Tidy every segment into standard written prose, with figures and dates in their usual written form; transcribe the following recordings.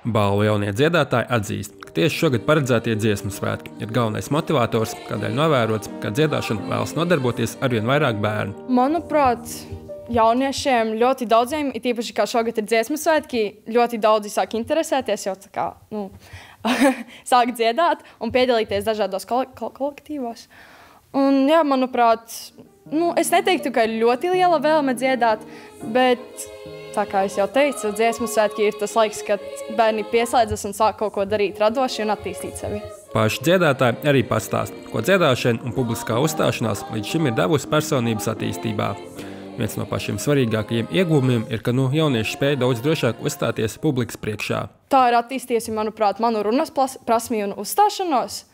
Balvu jaunie dziedātāji atzīst, ka tieši šogad paredzētie dziesmu svētki ir galvenais motivators, kādēļ novērots, ka dziedāšanu vēlas nodarboties arvien vairāk bērnu. Manuprāt, jauniešiem ļoti daudziem, it īpaši kā šogad ir dziesmu svētki, ļoti daudzi sāk interesēties, jau tā kā, sāk dziedāt un piedalīties dažādos kolektīvos. Un, jā, manuprāt, es neteiktu, ka ir ļoti liela vēlme dziedāt, bet, tā kā es jau teicu, dziesmu svētki ir tas laiks, kad bērni pieslēdzas un sāk kaut ko darīt radoši un attīstīt sevi. Paši dziedātāji arī pastāst, ko dziedāšana un publiskā uzstāšanās līdz šim ir devusi personības attīstībā. Viens no pašiem svarīgākajiem iegūmiem ir, ka jaunieši spēj daudz drošāk uzstāties publikas priekšā. Tā ir attīstījusi, manuprāt, manu runas prasmi un uzstāšanos.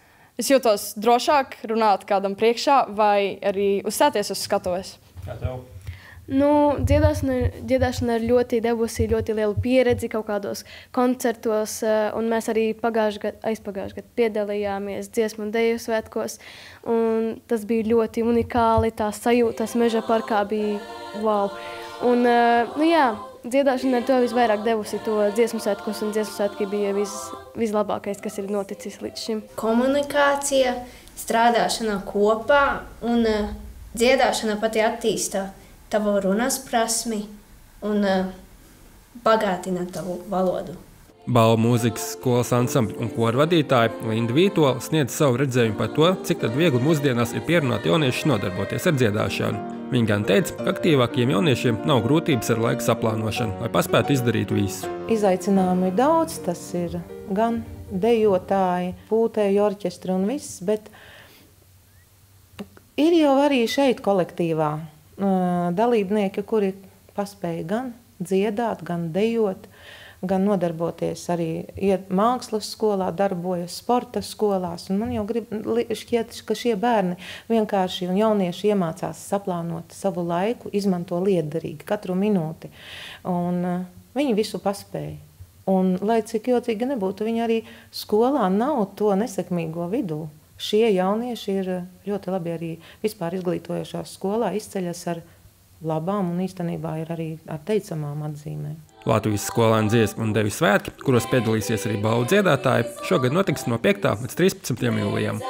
Es jūtos drošāk runāt kādam priekšā vai arī uzstāties uz skatuves. Kā tev? Dziedāšana ir ļoti devusi ļoti lielu pieredzi kaut kādos koncertos, un mēs arī aizpagājušajā gadā piedalījāmies dziesmu un deju svētkos, un tas bija ļoti unikāli, tās sajūtas Meža parkā bija wow. Un, jā, dziedāšana ir to visvairāk devusi to dziesmu svētkos, un dziesmu svētki bija vislabākais, kas ir noticis līdz šim. Komunikācija, strādāšana kopā un dziedāšana pati attīstā tavu runas prasmi un bagātina tavu valodu. Balvu mūzikas skolas ansambļu un koru vadītāja Linda Vītola sniedz savu redzējumu par to, cik tad viegli mūsdienās ir pierunāt jauniešus nodarboties ar dziedāšanu. Viņa gan teica, ka aktīvākiem jauniešiem nav grūtības ar laika saplānošanu, lai paspētu izdarīt visu. Izaicinājumu ir daudz, tas ir gan dejotāji, pūtēju orķestri un viss, bet ir jau arī šeit kolektīvā dalībnieki, kuri paspēja gan dziedāt, gan dejot, gan nodarboties arī mākslas skolā, darbojas sporta skolās. Un man jau šķiet, ka šie bērni vienkārši un jaunieši iemācās saplānot savu laiku, izmanto lietderīgi katru minūti. Un viņi visu paspēja. Un, lai cik jocīgi nebūtu, viņi arī skolā nav to nesekmīgo vidū. Šie jaunieši ir ļoti labi arī vispār izglītojošās skolā, izceļas ar labām un īstenībā ir arī ar teicamām atzīmēm. Latvijas skolēnu dziesmu un deju svētki, kuros piedalīsies arī balvu dziedātāji, šogad notiks no 5. līdz 13. jūlijam.